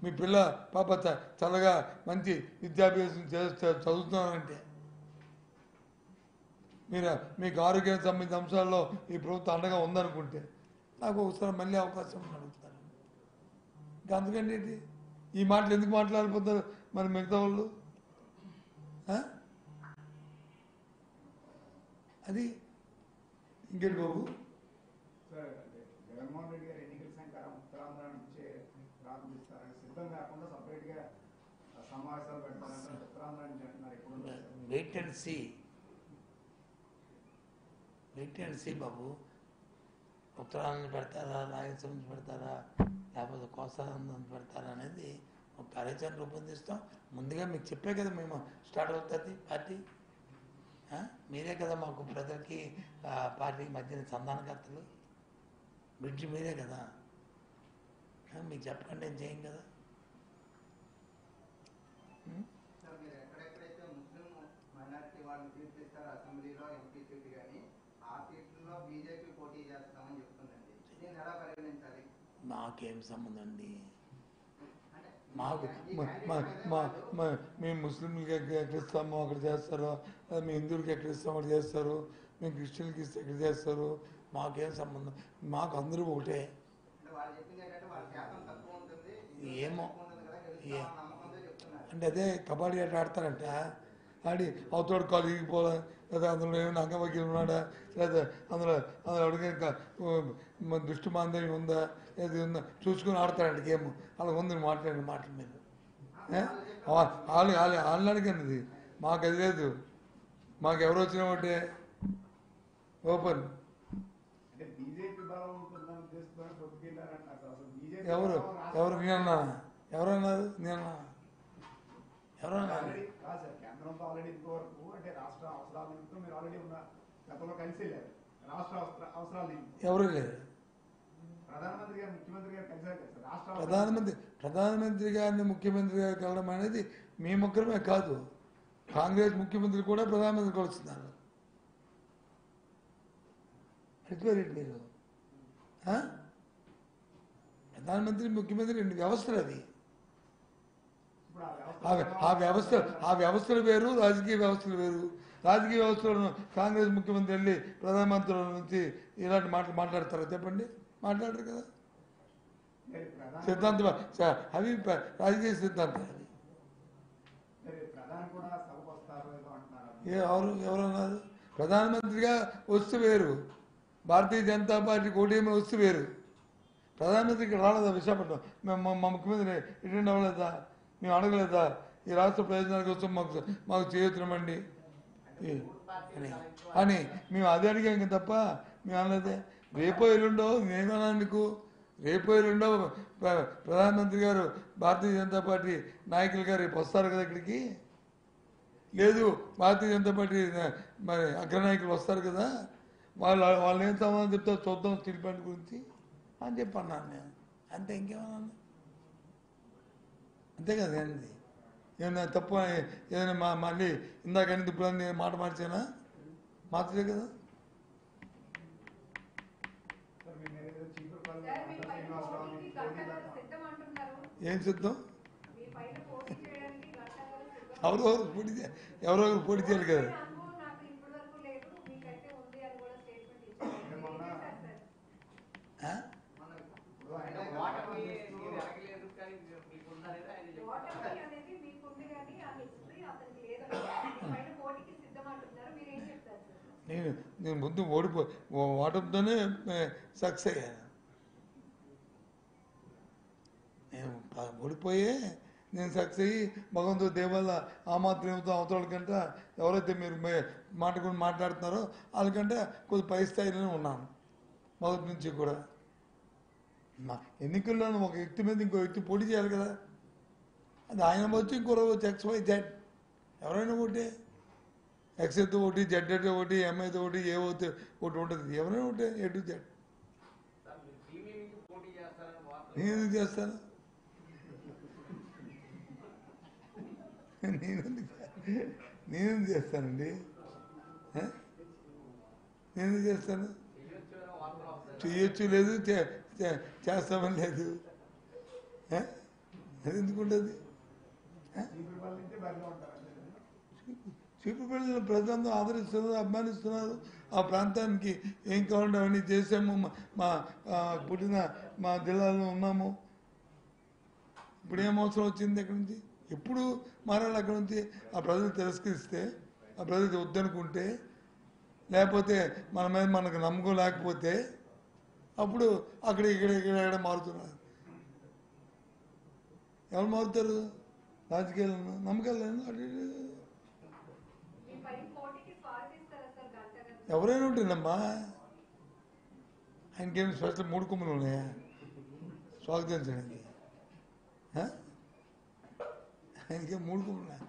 మీ పిల్ల పాప చల్లగా మంచి విద్యాభ్యాసం చదువుతున్నారంటే మీరు మీకు ఆరోగ్యానికి సంబంధించిన అంశాల్లో ఈ ప్రభుత్వం అండగా ఉందనుకుంటే నాకు ఒకసారి మళ్ళీ అవకాశం అడుగుతాను. ఇంకా అందుకంటే ఏంటి ఈ మాటలు ఎందుకు మాట్లాడిపోతారు మరి మిగతా వాళ్ళు? అది ఇంకేంటి బాబు? జగన్మోహన్ రెడ్డి గారు ఎన్నికల సంఖ్యారం ఉత్తరాంధ్ర నుంచే ప్రారంభిస్తారని సిద్ధం కాకుండా సపరేట్గా సమావేశాలు పెడతారంటే ఉత్తరాంధ్ర నుంచి అంటున్నారు. ఎప్పుడు వెయిట్ అండ్ సీ బాబు. ఉత్తరాంధ్ర పెడతారా, రాయలసీమ నుంచి పెడతారా, లేకపోతే కోస్తాంధ్ర నుంచి పెడతారా అనేది ఒక కార్యాచరణ రూపొందిస్తాం. ముందుగా మీకు చెప్పే కదా మేము స్టార్ట్ అవుతుంది పార్టీ. మీరే కదా మాకు ప్రజలకి పార్టీకి మధ్యన సంధానకర్తలు, బ్రిడ్జ్ మీరే కదా. మీకు చెప్పకండి ఏం చేయం కదా. మాకేం సంబంధం అండి? మాకు మేము ముస్లింలకి ఎక్కడ ఇస్తామో అక్కడ చేస్తారు, మీ హిందువులకి ఎక్కడ ఇస్తామో అక్కడ చేస్తారు, మేము క్రిస్టియన్కి ఇస్తే ఎక్కడ చేస్తారు. మాకేం సంబంధం? మాకు అందరూ ఒకటే. ఏమో అంటే అదే కబడ్డీ ఆట ఆడతారంట, ఆడి అవతోడు కాలు ఇరిగిపోలే, లేదా అందులో ఏమైనా అంగవైకల్యం ఉన్నాడా, లేదా అందులో అడిగే దృష్టి మాంద్యం ఉందా, ఏది ఉందా చూసుకుని ఆడతారంట గేమ్. అలా ఉంది మాట్లాడిన మాటల మీద. వాళ్ళు అడిగినది మాకు అది లేదు. మాకు ఎవరు వచ్చినా ఒకటే ఓపెన్. ఎవరు ఎవరు నేనన్నా? ఎవరన్నారు? నేనన్నా? ఎవరన్నారు? కేంద్రంతో ఆల్రెడీ ఇంతవరకు అంటే రాష్ట్ర అవసరాల నిమిత్తం మీరు ఆల్రెడీ ఉన్న గతంలో కలిసి వెళ్ళారు. రాష్ట్ర అవసరాల నిమిత్తం ఎవరు లేరు. ప్రధానమంత్రి గారు ముఖ్యమంత్రి గారు కలిసారు కదా రాష్ట్ర ప్రధానమంత్రి గారిని ముఖ్యమంత్రి గారు కలవడం అనేది మీ ముగ్గురమే కాదు, కాంగ్రెస్ ముఖ్యమంత్రి కూడా ప్రధానమంత్రి కలుస్తున్నారు. అడిగారేంటి మీరు? ప్రధానమంత్రి ముఖ్యమంత్రి రెండు వ్యవస్థలు. అది ఆ వ్యవస్థలు వేరు, రాజకీయ వ్యవస్థలు వేరు. రాజకీయ వ్యవస్థలను కాంగ్రెస్ ముఖ్యమంత్రి వెళ్ళి ప్రధానమంత్రుల నుంచి ఇలాంటి మాటలు మాట్లాడతారా? చెప్పండి, మాట్లాడరు కదా. సిద్ధాంతం అవి రాజకీయ సిద్ధాంతాలు. ఎవరన్నారు? ప్రధానమంత్రిగా వస్తు వేరు, భారతీయ జనతా పార్టీ కూటమి వస్తు వేరు. ప్రధానమంత్రికి రాలేదా విశాఖపట్నం? మేము మా ముఖ్యమంత్రి అటెండ్ అవ్వలేదా? మేము అడగలేదా ఈ రాష్ట్ర ప్రయోజనాల కోసం మాకు చేయుతున్నామండి అని మేము అదే అడిగాం తప్ప మేము అనలేదే. రేపో ఎల్లుండో నేనేమన్నా మీకు, రేపో ఎల్లుండో ప్రధానమంత్రి గారు భారతీయ జనతా పార్టీ నాయకులు గారు రేపు వస్తారు కదా ఇక్కడికి. లేదు, భారతీయ జనతా పార్టీ మరి అగ్రనాయకులు వస్తారు కదా, వాళ్ళు ఏం సమాధానం చెప్తారు చూద్దాం స్టీల్ ప్లాంట్ గురించి అని చెప్పి అన్నాను నేను. అంతే, ఇంకేమన్నా అంతే కదా. ఏంది ఏమన్నా తప్పు? ఏదైనా మళ్ళీ ఇందాకని ఇప్పుడు నేను మాట మార్చానా? మార్చలే కదా. ఏం సిద్ధం? ఎవరెవరు పోటీ చేయాలి కదా. నేను ముందు ఓటమితోనే సక్సెస్ అయ్యాను. నేను ఓడిపోయే నేను సక్సెస్ అయ్యి భగవంతుడి దేవల్ల ఆ మాత్రం అవతల కంటే ఎవరైతే మీరు మాట్లాడుకుని మాట్లాడుతున్నారో వాళ్ళకంటే కొద్ది పై స్థాయిలోనే ఉన్నాను మొదటి నుంచి కూడా. ఎన్నికల్లోనూ ఒక వ్యక్తి మీద ఇంకో వ్యక్తి పోటీ చేయాలి కదా. అది ఆయన వచ్చి ఇంకో వచ్చి XY Z ఎవరైనా ఒకటి, X అయితే ఒకటి, Z అయితే ఒకటి, M అయితే ఒకటి, ఏ ఒకటి ఉంటుంది. ఎవరైనా ఒకటి A to Z. నేను ఎందుకు చేస్తాను? నేనేం చేస్తానండి? నేనేం చేస్తాను? చేయొచ్చు లేదు, చేస్తామని లేదు. అది ఎందుకుంటుంది? చీపురుపల్లి నుంచి బరిలో ఉంటారు అంతే. చీపురుపల్లిని ప్రజలందరూ ఆదరిస్తున్నారు, అభిమానిస్తున్నారు. ఆ ప్రాంతానికి ఏం కావాలంటే అవన్నీ చేసాము. మా పుట్టిన మా జిల్లాలో ఉన్నాము. ఇప్పుడు ఏం అవసరం వచ్చింది అక్కడి నుంచి? ఎప్పుడు మారాలి అక్కడి నుంచి? ఆ ప్రజలు తిరస్కరిస్తే, ఆ ప్రజలు వద్దనుకుంటే, లేకపోతే మన మీద మనకు నమ్మకం లేకపోతే అప్పుడు అక్కడ ఇక్కడ మారుతున్నారు. ఎవరు మారుతారు? రాజకీయాలను నమ్మకాలను ఎవరైనా ఉంటుందమ్మా. ఆయనకేమి స్పెషల్ 3 కొమ్ములు ఉన్నాయా స్వాగతించడానికి? ఆయనకేం 3 కొమ్ములు ఉన్నాయి.